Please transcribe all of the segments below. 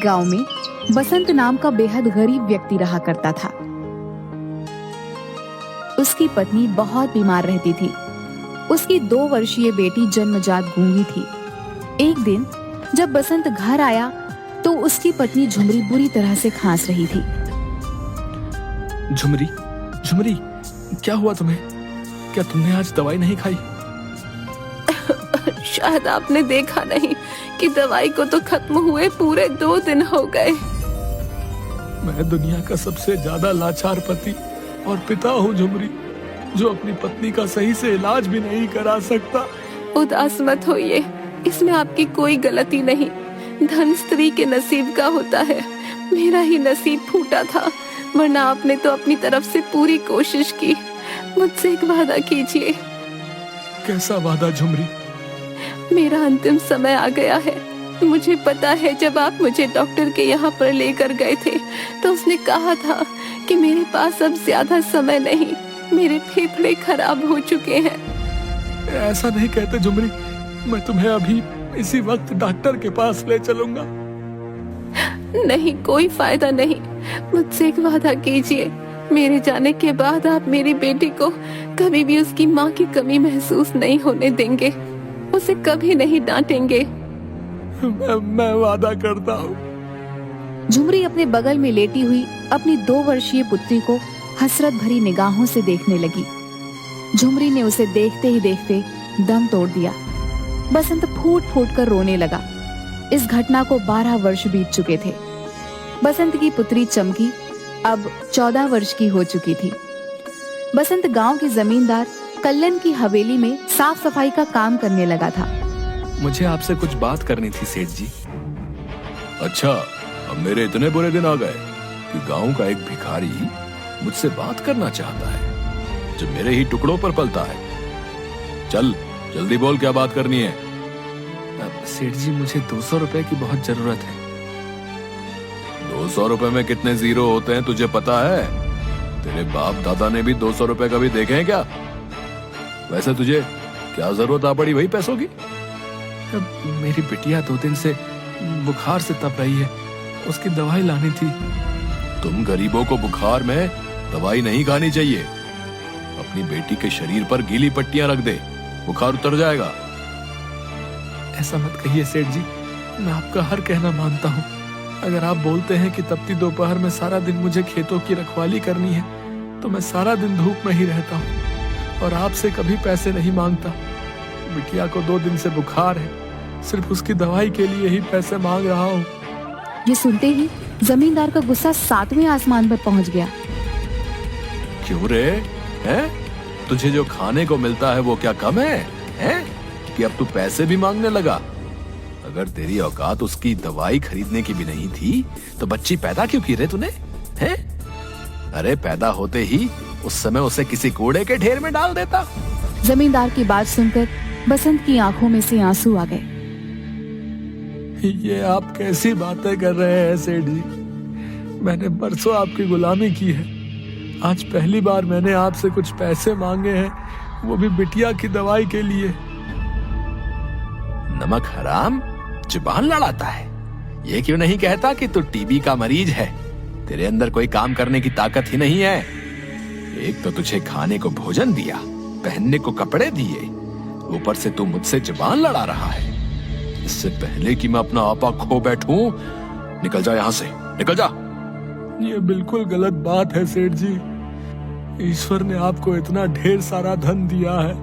गांव में बसंत नाम का बेहद गरीब व्यक्ति रहा करता था। उसकी पत्नी बहुत बीमार रहती थी। उसकी 2 वर्षीय बेटी जन्मजात गूंगी थी। एक दिन जब बसंत घर आया तो उसकी पत्नी झुमरी बुरी तरह से खांस रही थी। झुमरी, झुमरी, क्या हुआ तुम्हें? क्या तुमने आज दवाई नहीं खाई? शायद आपने देखा नहीं कि दवाई को तो खत्म हुए पूरे 2 दिन हो गए। मैं दुनिया का सबसे ज्यादा लाचार पति और पिता हूँ झुमरी, जो अपनी पत्नी का सही से इलाज भी नहीं करा सकता। उदास मत होइए, इसमें आपकी कोई गलती नहीं। धन स्त्री के नसीब का होता है। मेरा ही नसीब फूटा था, वरना आपने तो अपनी तरफ से पूरी कोशिश की। मुझसे एक वादा कीजिए। कैसा वादा झुमरी? मेरा अंतिम समय आ गया है। मुझे पता है जब आप मुझे डॉक्टर के यहाँ पर लेकर गए थे तो उसने कहा था कि मेरे पास अब ज्यादा समय नहीं, मेरे फेफड़े खराब हो चुके हैं। ऐसा नहीं कहते झुमरी, मैं तुम्हें अभी इसी वक्त डॉक्टर के पास ले चलूंगा। नहीं, कोई फायदा नहीं। मुझसे एक वादा कीजिए, मेरे जाने के बाद आप मेरी बेटी को कभी भी उसकी माँ की कमी महसूस नहीं होने देंगे, उसे कभी नहीं डांटेंगे। मैं वादा करता हूँ। झुमरी अपने बगल में लेटी हुई अपनी 2 वर्षीय पुत्री को हसरत भरी निगाहों से देखने लगी। झुमरी ने उसे देखते ही देखते दम तोड़ दिया। बसंत फूट फूट कर रोने लगा। इस घटना को 12 वर्ष बीत चुके थे। बसंत की पुत्री चमकी अब 14 वर्ष की हो चुकी थी। बसंत गांव के जमींदार कल्याण की हवेली में साफ सफाई का काम करने लगा था। मुझे आपसे कुछ बात करनी थी सेठ जी। अच्छा, अब मेरे इतने बुरे दिन आ गए कि गांव का एक भिखारी मुझसे बात करना चाहता है, जो मेरे ही टुकड़ों पर पलता है। चल जल्दी बोल, क्या बात करनी है? सेठ जी, मुझे 200 रुपए की बहुत जरूरत है। 200 रुपए में कितने जीरो होते हैं तुझे पता है? तेरे बाप दादा ने भी 200 रुपए कभी देखे हैं क्या? वैसे तुझे क्या जरूरत आ पड़ी वही पैसों की? मेरी बिटिया 2 दिन से बुखार से तप रही है, उसकी दवाई लानी थी। तुम गरीबों को बुखार में दवाई नहीं खानी चाहिए। अपनी बेटी के शरीर पर गीली पट्टियां रख दे, बुखार उतर जाएगा। ऐसा मत कहिए सेठ जी, मैं आपका हर कहना मानता हूँ। अगर आप बोलते हैं कि तपती दोपहर में सारा दिन मुझे खेतों की रखवाली करनी है, तो मैं सारा दिन धूप में ही रहता हूँ और आपसे कभी पैसे नहीं मांगता। बिटिया को 2 दिन से बुखार है, सिर्फ उसकी दवाई के लिए ही पैसे मांग रहा हूँ। ये सुनते ही जमींदार का गुस्सा 7वें आसमान पर पहुंच गया। क्यों रे? हैं? तुझे जो खाने को मिलता है वो क्या कम है? हैं? कि अब तू पैसे भी मांगने लगा? अगर तेरी औकात उसकी दवाई खरीदने की भी नहीं थी तो बच्ची पैदा क्यों की रे तूने? हैं? अरे पैदा होते ही उस समय उसे किसी कूड़े के ढेर में डाल देता। जमींदार की बात सुनकर बसंत की आंखों में से आंसू आ गए। ये आप कैसी बातें कर रहे हैं सेठ जी? मैंने बरसों आपकी गुलामी की है। आज पहली बार मैंने आपसे कुछ पैसे मांगे हैं, वो भी बिटिया की दवाई के लिए। नमक हराम, जुबान लड़ाता है। ये क्यों नहीं कहता कि तू टीबी का मरीज है? तेरे अंदर कोई काम करने की ताकत ही नहीं है। एक तो तुझे खाने को भोजन दिया, पहनने को कपड़े दिए, ऊपर से तू मुझसे जुबान लड़ा रहा है। इससे पहले कि मैं अपना आपा खो बैठूं, निकल जा यहाँ से, निकल जा। ये बिल्कुल गलत बात है सेठ जी। ईश्वर ने आपको इतना ढेर सारा धन दिया है,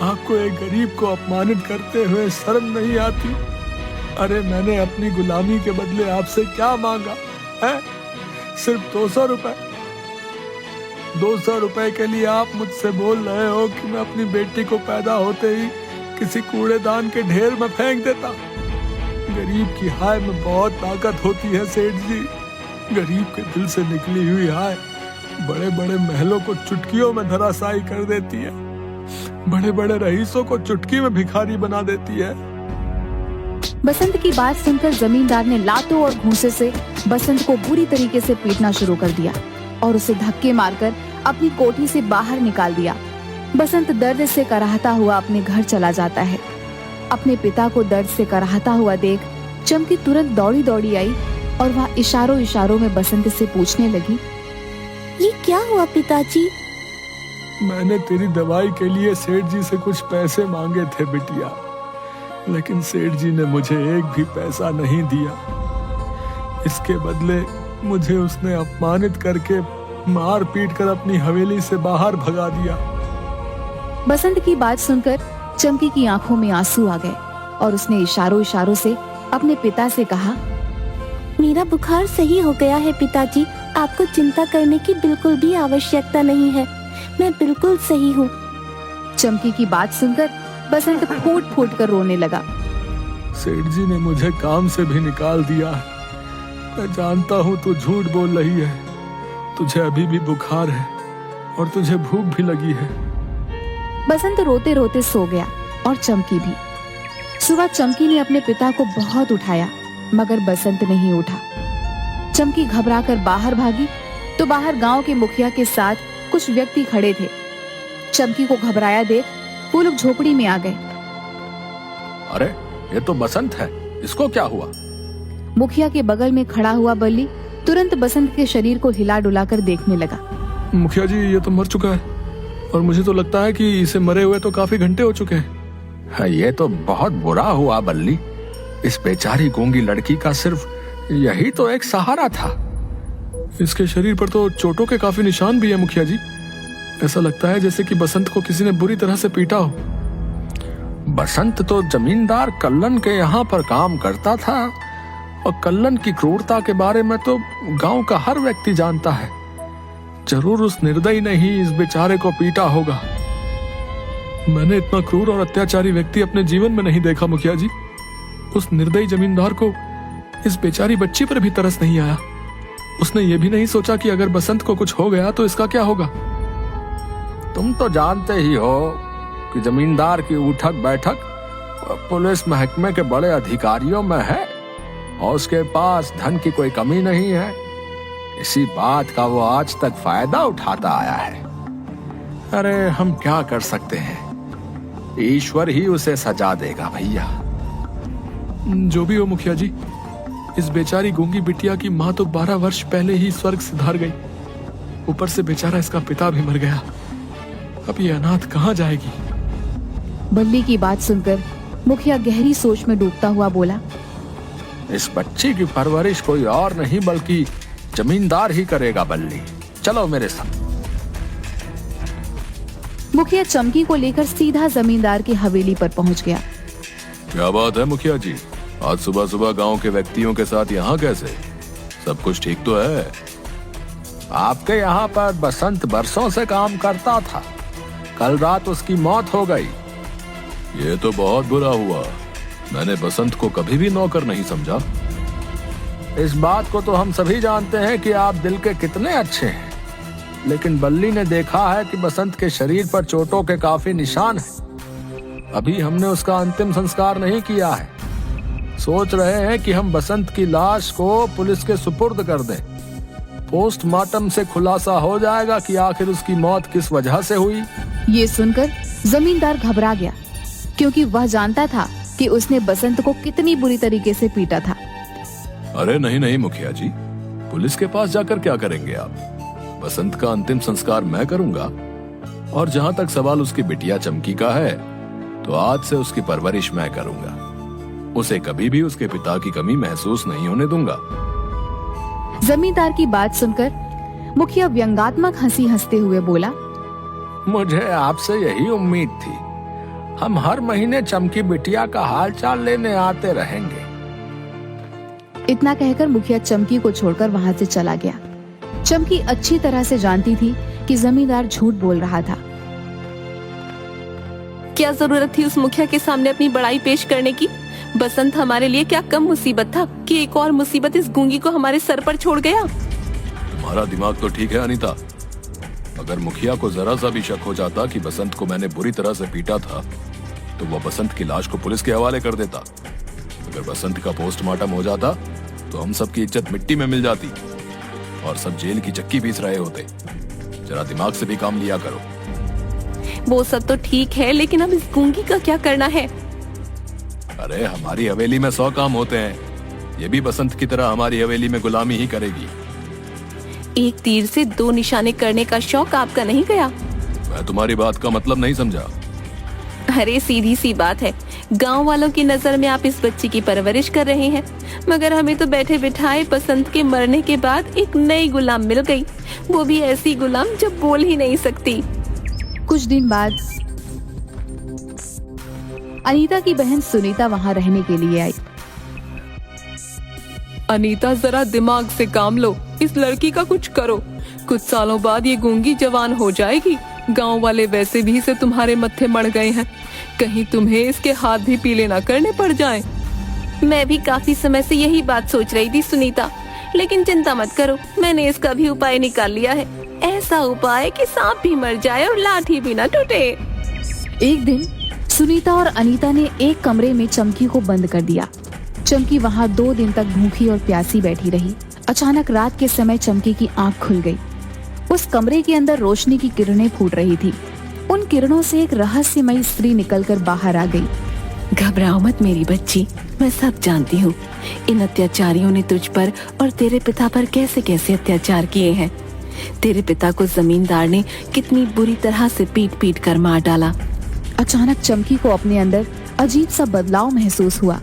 आपको एक गरीब को अपमानित करते हुए शर्म नहीं आती? अरे मैंने अपनी गुलामी के बदले आपसे क्या मांगा है? सिर्फ 200 रुपए। 200 रुपए के लिए आप मुझसे बोल रहे हो कि मैं अपनी बेटी को पैदा होते ही किसी कूड़ेदान के ढेर में फेंक देता? गरीब की हाय में बहुत ताकत होती है सेठ जी। गरीब के दिल से निकली हुई हाय बड़े बड़े महलों को चुटकियों में धराशायी कर देती है, बड़े बड़े रईसों को चुटकी में भिखारी बना देती है। बसंत की बात सुनकर जमींदार ने लातों और घूंसे से बसंत को बुरी तरीके से पीटना शुरू कर दिया और उसे धक्के मारकर अपनी कोठी से बाहर निकाल दिया। बसंत दर्द से कराहता हुआ अपने घर चला जाता है। अपने पिता को दर्द से कराहता हुआ देख चमकी तुरंत दौड़ी दौड़ी आई और वह इशारों इशारों में बसंत से पूछने लगी, ये क्या हुआ पिताजी? मैंने तेरी दवाई के लिए सेठ जी से कुछ पैसे मांगे थे बिटिया, लेकिन सेठ जी ने मुझे एक भी पैसा नहीं दिया। इसके बदले मुझे उसने अपमानित करके मार पीट कर अपनी हवेली से बाहर भगा दिया। बसंत की बात सुनकर चमकी की आंखों में आंसू आ गए और उसने इशारों इशारों से अपने पिता से कहा, मेरा बुखार सही हो गया है पिताजी, आपको चिंता करने की बिल्कुल भी आवश्यकता नहीं है, मैं बिल्कुल सही हूँ। चमकी की बात सुनकर बसंत फूट फूट कर रोने लगा। सेठ जी ने मुझे काम से भी निकाल दिया है। मैं जानता हूँ तू झूठ बोल रही है, तुझे अभी भी बुखार है और तुझे भूख भी लगी है। बसंत रोते रोते सो गया और चमकी भी। सुबह चमकी ने अपने पिता को बहुत उठाया, मगर बसंत नहीं उठा। चमकी घबराकर बाहर भागी तो बाहर गांव के मुखिया के साथ कुछ व्यक्ति खड़े थे। चमकी को घबराया देख वो लोग झोपड़ी में आ गए। अरे ये तो बसंत है, इसको क्या हुआ? मुखिया के बगल में खड़ा हुआ बल्ली तुरंत बसंत के शरीर को हिला डुलाकर देखने लगा। मुखिया जी, ये तो मर चुका है और मुझे तो लगता है कि इसे मरे हुए तो काफी घंटे हो चुके हैं। हाँ, ये तो बहुत बुरा हुआ बल्ली। इस बेचारी गूंगी लड़की का सिर्फ यही तो एक सहारा था। इसके शरीर पर तो चोटों के काफी निशान भी है मुखिया जी। ऐसा लगता है जैसे कि बसंत को किसी ने बुरी तरह से पीटा हो। बसंत तो जमींदार कल्लन के यहाँ पर काम करता था और कल्लन की क्रूरता के बारे में तो गांव का हर व्यक्ति जानता है। जरूर उस निर्दयी ने ही इस बेचारे को पीटा होगा। मैंने इतना क्रूर और अत्याचारी व्यक्ति अपने जीवन में नहीं देखा मुखिया जी। उस निर्दयी जमींदार को इस बेचारी बच्ची पर भी तरस नहीं आया। उसने ये भी नहीं सोचा कि अगर बसंत को कुछ हो गया तो इसका क्या होगा। तुम तो जानते ही हो कि जमींदार की उठक बैठक पुलिस महकमे के बड़े अधिकारियों में है और उसके पास धन की कोई कमी नहीं है। इसी बात का वो आज तक फायदा उठाता आया है। अरे हम क्या कर सकते हैं, ईश्वर ही उसे सजा देगा भैया। जो भी हो मुखिया जी, इस बेचारी गूंगी बिटिया की माँ तो 12 वर्ष पहले ही स्वर्ग सिधार गई। ऊपर से बेचारा इसका पिता भी मर गया। अब ये अनाथ कहाँ जाएगी? बल्ली की बात सुनकर मुखिया गहरी सोच में डूबता हुआ बोला, इस बच्ची की परवरिश कोई और नहीं बल्कि जमींदार ही करेगा बल्ली। चलो मेरे साथ। मुखिया चमकी को लेकर सीधा जमींदार की हवेली पर पहुंच गया। क्या बात है मुखिया जी, आज सुबह सुबह गांव के व्यक्तियों के साथ यहाँ कैसे? सब कुछ ठीक तो है? आपके यहाँ पर बसंत बरसों से काम करता था, कल रात उसकी मौत हो गई। ये तो बहुत बुरा हुआ। मैंने बसंत को कभी भी नौकर नहीं समझा। इस बात को तो हम सभी जानते हैं कि आप दिल के कितने अच्छे हैं, लेकिन बल्ली ने देखा है कि बसंत के शरीर पर चोटों के काफी निशान हैं। अभी हमने उसका अंतिम संस्कार नहीं किया है। सोच रहे हैं कि हम बसंत की लाश को पुलिस के सुपुर्द कर दें। पोस्टमार्टम से खुलासा हो जाएगा कि आखिर उसकी मौत किस वजह से हुई। ये सुनकर जमींदार घबरा गया, क्योंकि वह जानता था कि उसने बसंत को कितनी बुरी तरीके से पीटा था। अरे नहीं नहीं मुखिया जी, पुलिस के पास जाकर क्या करेंगे आप? बसंत का अंतिम संस्कार मैं करूंगा। और जहां तक सवाल उसकी बिटिया चमकी का है, तो आज से उसकी परवरिश मैं करूंगा। उसे कभी भी उसके पिता की कमी महसूस नहीं होने दूंगा। जमींदार की बात सुनकर मुखिया व्यंगात्मक हंसी हंसते हुए बोला, मुझे आपसे यही उम्मीद थी। हम हर महीने चमकी बिटिया का हालचाल लेने आते रहेंगे। इतना कहकर मुखिया चमकी को छोड़कर वहां से चला गया। चमकी अच्छी तरह से जानती थी कि जमींदार झूठ बोल रहा था। क्या जरूरत थी उस मुखिया के सामने अपनी बड़ाई पेश करने की? बसंत हमारे लिए क्या कम मुसीबत था कि एक और मुसीबत इस गूंगी को हमारे सर पर छोड़ गया। तुम्हारा दिमाग तो ठीक है अनीता। अगर मुखिया को जरा सा भी शक हो जाता कि बसंत को मैंने बुरी तरह से पीटा था, तो वह बसंत की लाश को पुलिस के हवाले कर देता। अगर बसंत का पोस्टमार्टम हो जाता तो हम सब की इज्जत मिट्टी में मिल जाती और सब जेल की चक्की पीस रहे होते। जरा दिमाग से भी काम लिया करो। वो सब तो ठीक है, लेकिन अब इस गूंगी का क्या करना है? अरे हमारी हवेली में 100 काम होते हैं। ये भी बसंत की तरह हमारी हवेली में गुलामी ही करेगी। एक तीर से दो निशाने करने का शौक आपका नहीं गया? मैं तुम्हारी बात का मतलब नहीं समझा। अरे सीधी सी बात है, गांव वालों की नजर में आप इस बच्ची की परवरिश कर रहे हैं, मगर हमें तो बैठे बिठाए बसंत के मरने के बाद एक नई गुलाम मिल गई, वो भी ऐसी गुलाम जो बोल ही नहीं सकती। कुछ दिन बाद अनीता की बहन सुनीता वहां रहने के लिए आई। अनीता जरा दिमाग से काम लो, इस लड़की का कुछ करो। कुछ सालों बाद ये गूंगी जवान हो जाएगी। गांव वाले वैसे भी से तुम्हारे मत्थे मड़ गए हैं, कहीं तुम्हें इसके हाथ भी पीले ना करने पड़ जाएं। मैं भी काफी समय से यही बात सोच रही थी सुनीता, लेकिन चिंता मत करो, मैंने इसका भी उपाय निकाल लिया है। ऐसा उपाय कि सांप भी मर जाए और लाठी भी ना टूटे। एक दिन सुनीता और अनीता ने एक कमरे में चमकी को बंद कर दिया। चमकी वहां 2 दिन तक भूखी और प्यासी बैठी रही। अचानक रात के समय चमकी की आंख खुल गई। उस कमरे के अंदर रोशनी की किरणें फूट रही थी। उन किरणों से एक रहस्यमयी स्त्री निकलकर बाहर आ गई। घबराओ मत मेरी बच्ची, मैं सब जानती हूँ। इन अत्याचारियों ने तुझ पर और तेरे पिता पर कैसे कैसे अत्याचार किए हैं। तेरे पिता को जमींदार ने कितनी बुरी तरह से पीट पीट कर मार डाला। अचानक चमकी को अपने अंदर अजीब सा बदलाव महसूस हुआ।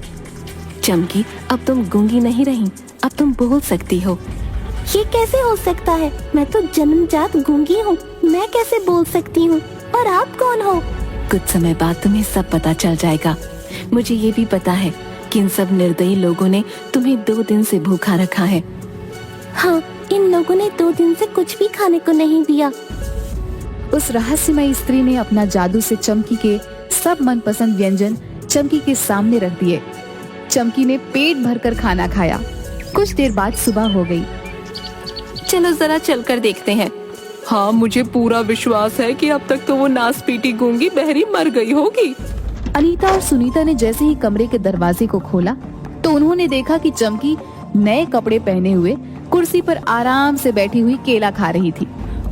चमकी, अब तुम गूंगी नहीं रही, अब तुम बोल सकती हो। ये कैसे हो सकता है? मैं तो जन्मजात गूंगी हूँ, मैं कैसे बोल सकती हूँ? और आप कौन हो? कुछ समय बाद तुम्हें सब पता चल जाएगा। मुझे ये भी पता है कि इन सब निर्दयी लोगों ने तुम्हें 2 दिन से भूखा रखा है। हाँ, इन लोगों ने 2 दिन से कुछ भी खाने को नहीं दिया। उस रहस्यमयी स्त्री ने अपना जादू से चमकी के सब मनपसंद व्यंजन चमकी के सामने रख दिए। चमकी ने पेट भरकर खाना खाया। कुछ देर बाद सुबह हो गई। चलो जरा चलकर देखते हैं। हाँ, मुझे पूरा विश्वास है कि अब तक तो वो नास पीटी गूंगी बहरी मर गई होगी। अनीता और सुनीता ने जैसे ही कमरे के दरवाजे को खोला तो उन्होंने देखा कि चमकी नए कपड़े पहने हुए कुर्सी पर आराम से बैठी हुई केला खा रही थी।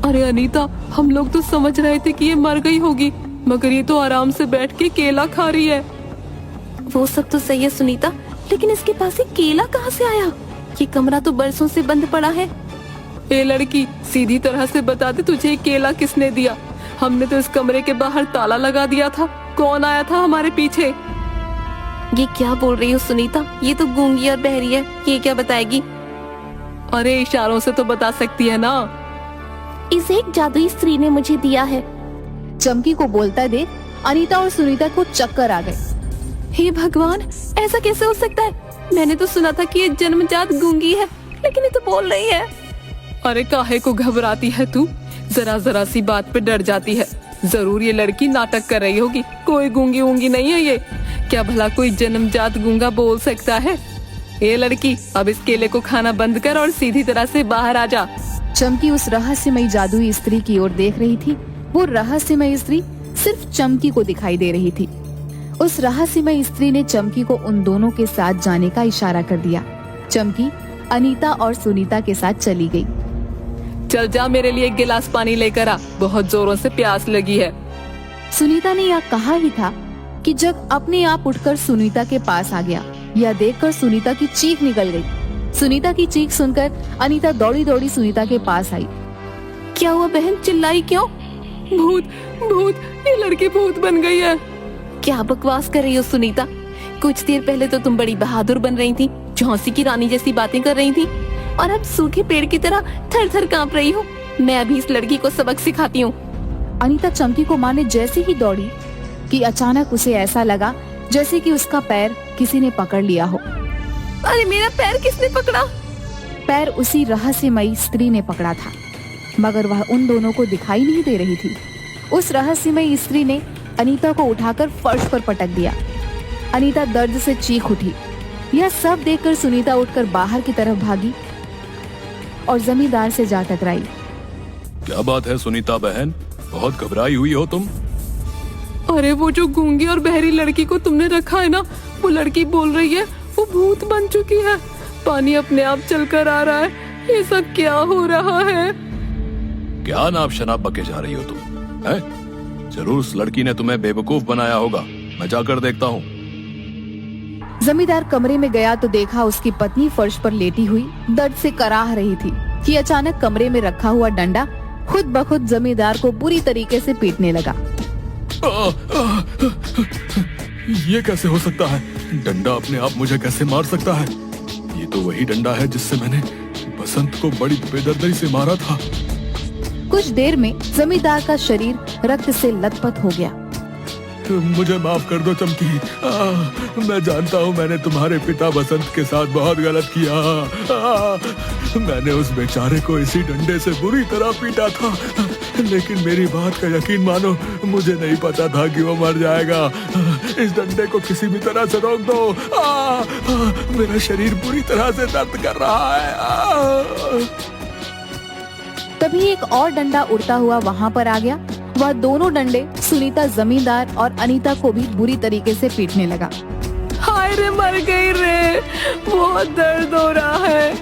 अरे अनीता, हम लोग तो समझ रहे थे कि ये मर गई होगी, मगर ये तो आराम से बैठ के केला खा रही है। वो सब तो सही है सुनीता, लेकिन इसके पास ये केला कहाँ से आया? ये कमरा तो बरसों से बंद पड़ा है। ए लड़की, सीधी तरह से बता दे, तुझे केला किसने दिया? हमने तो इस कमरे के बाहर ताला लगा दिया था। कौन आया था हमारे पीछे? ये क्या बोल रही हो सुनीता? ये तो गूंगी और बहरी है, ये क्या बताएगी? अरे इशारों से तो बता सकती है ना। इसे एक जादुई स्त्री ने मुझे दिया है। चमकी को बोलता देख अनीता और सुनीता को चक्कर आ गए। हे भगवान, ऐसा कैसे हो सकता है? मैंने तो सुना था कि ये जन्मजात गूंगी है, लेकिन ये तो बोल रही है। अरे काहे को घबराती है तू? जरा सी बात पे डर जाती है। जरूर ये लड़की नाटक कर रही होगी। कोई गूंगी वूंगी नहीं है ये। क्या भला कोई जन्मजात गूंगा बोल सकता है? ये लड़की, अब इस केले को खाना बंद कर और सीधी तरह से बाहर आ जा। चमकी उस रहस्यमयी जादुई स्त्री की ओर देख रही थी। वो रहस्यमयी स्त्री सिर्फ चमकी को दिखाई दे रही थी। उस रहस्यमयी स्त्री ने चमकी को उन दोनों के साथ जाने का इशारा कर दिया। चमकी अनीता और सुनीता के साथ चली गई। चल जा, मेरे लिए 1 गिलास पानी लेकर आ, बहुत जोरों से प्यास लगी है। सुनीता ने यह कहा ही था कि जग अपने आप उठकर सुनीता के पास आ गया। यह देखकर सुनीता की चीख निकल गई। सुनीता की चीख सुनकर अनीता दौड़ी दौड़ी सुनीता के पास आई। क्या हुआ बहन, चिल्लाई क्यों? भूत भूत, ये लड़की भूत बन गई है। क्या बकवास कर रही हो सुनीता? कुछ देर पहले तो तुम बड़ी बहादुर बन रही थी, झांसी की रानी जैसी बातें कर रही थी, और अब सूखे पेड़ की तरह थर थर कांप रही हो। मैं अभी इस लड़की को सबक सिखाती हूँ। अनीता चमकी को मारने जैसे ही दौड़ी कि अचानक उसे ऐसा लगा जैसे कि उसका पैर किसी ने पकड़ लिया हो। अरे मेरा पैर किसने पकड़ा? पैर उसी रहस्यमयी स्त्री ने पकड़ा था, मगर वह उन दोनों को दिखाई नहीं दे रही थी। उस रहस्यमयी स्त्री ने अनीता को उठाकर फर्श पर पटक दिया। अनीता दर्द से चीख उठी। यह सब देखकर सुनीता उठकर बाहर की तरफ भागी और जमींदार से जा टकराई। क्या बात है सुनीता बहन, बहुत घबराई हुई हो तुम? अरे वो जो गूंगी और बहरी लड़की को तुमने रखा है ना, वो लड़की बोल रही है वो भूत बन चुकी है। पानी अपने आप चलकर आ रहा है। ये सब क्या हो रहा है? क्या नाप शनाप बके जा रही हो तुम? हैं? जरूर उस लड़की ने तुम्हें बेवकूफ बनाया होगा। मैं जाकर देखता हूँ। जमींदार कमरे में गया तो देखा उसकी पत्नी फर्श पर लेटी हुई दर्द से कराह रही थी कि अचानक कमरे में रखा हुआ डंडा खुद ब खुद जमींदार को बुरी तरीके से पीटने लगा। ये कैसे हो सकता है? डंडा अपने आप मुझे कैसे मार सकता है? ये तो वही डंडा है जिससे मैंने बसंत को बड़ी बेदर्दी से मारा था। कुछ देर में जमींदार का शरीर रक्त से लथपथ हो गया। मुझे माफ कर दो चमकी। मैं जानता हूँ मैंने तुम्हारे पिता बसंत के साथ बहुत गलत किया। मैंने उस बेचारे को इसी डंडे से बुरी तरह पीटा था, लेकिन मेरी बात का यकीन मानो, मुझे नहीं पता था कि वो मर जाएगा। इस डंडे को किसी भी तरह से रोक दो। मेरा शरीर बुरी तरह से दर्द कर रहा है। तभी एक और डंडा उड़ता हुआ वहाँ पर आ गया। वह दोनों डंडे सुनीता जमींदार और अनीता को भी बुरी तरीके से पीटने लगा। हाय रे, मर गई रे, बहुत दर्द हो रहा है,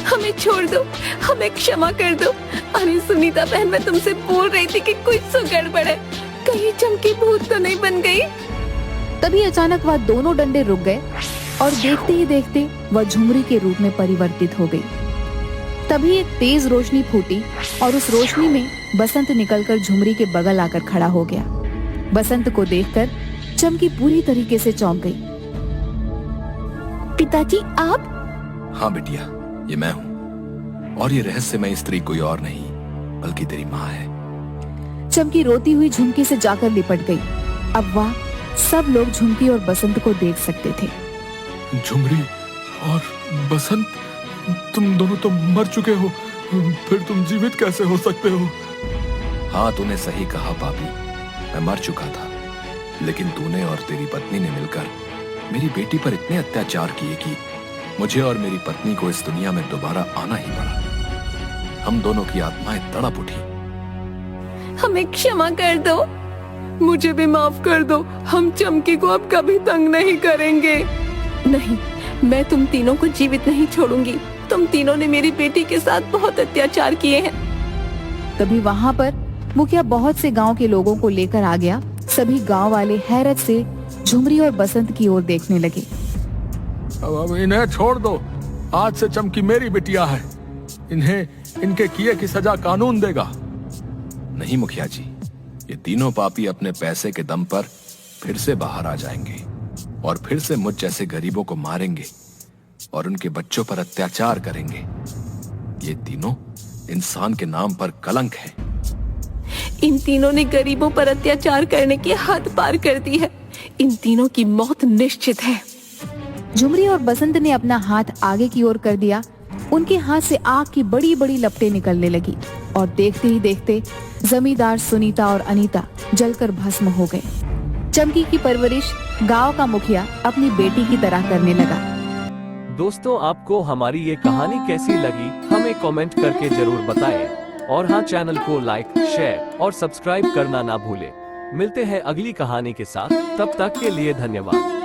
हमें छोड़ दो, हमें क्षमा कर दो। अरे सुनीता बहन, मैं तुमसे बोल रही थी कि कुछ तो गड़बड़ है, कहीं चमकी भूत तो नहीं बन गई। तभी अचानक वह दोनों डंडे रुक गए और देखते ही देखते वह झुमरी के रूप में परिवर्तित हो गई। तभी एक तेज रोशनी फूटी और उस रोशनी में बसंत निकलकर झुमरी के बगल आकर खड़ा हो गया। बसंत को देखकर चमकी पूरी तरीके से चौंक गई। पिताजी आप? हाँ बिटिया, ये मैं हूँ, और ये रहस्यमय स्त्री कोई और नहीं बल्कि तेरी माँ है। चमकी रोती हुई झुमकी से जाकर लिपट गई। अब वह सब लोग झुमकी और बसंत को देख सकते थे। झुमरी और बसंत, तुम दोनों तो मर चुके हो, फिर तुम जीवित कैसे हो सकते हो? हाँ, तूने सही कहा पापी, मैं मर चुका था, लेकिन तूने और तेरी पत्नी ने मिलकर मेरी बेटी पर इतने अत्याचार किए कि मुझे और मेरी पत्नी को इस दुनिया में दोबारा आना ही पड़ा। हम दोनों की आत्माएं तड़प उठी। हमें क्षमा कर दो, मुझे भी माफ कर दो, हम चमकी को अब कभी तंग नहीं करेंगे। नहीं, मैं तुम तीनों को जीवित नहीं छोड़ूंगी। तुम तीनों ने मेरी बेटी के साथ बहुत अत्याचार किए हैं। तभी वहाँ पर मुखिया बहुत से गांव के लोगों को लेकर आ गया। सभी गांव वाले हैरत से झुमरी और बसंत की ओर देखने लगे। अब इन्हें छोड़ दो, आज से चमकी मेरी बिटिया है, इन्हें इनके किए की सजा कानून देगा। नहीं मुखिया जी, ये तीनों पापी अपने पैसे के दम पर फिर से बाहर आ जाएंगे और फिर से मुझ जैसे गरीबों को मारेंगे और उनके बच्चों पर अत्याचार करेंगे। ये तीनों इंसान के नाम पर कलंक है। इन तीनों ने गरीबों पर अत्याचार करने की हद पार कर दी है। इन तीनों की मौत निश्चित है। झुमरी और बसंत ने अपना हाथ आगे की ओर कर दिया। उनके हाथ से आग की बड़ी बड़ी लपटें निकलने लगी और देखते ही देखते जमींदार सुनीता और अनीता जलकर भस्म हो गए। चमकी की परवरिश गांव का मुखिया अपनी बेटी की तरह करने लगा। दोस्तों, आपको हमारी ये कहानी कैसी लगी हमें कमेंट करके जरूर बताएं। और हाँ, चैनल को लाइक, शेयर और सब्सक्राइब करना ना भूलें। मिलते हैं अगली कहानी के साथ, तब तक के लिए धन्यवाद।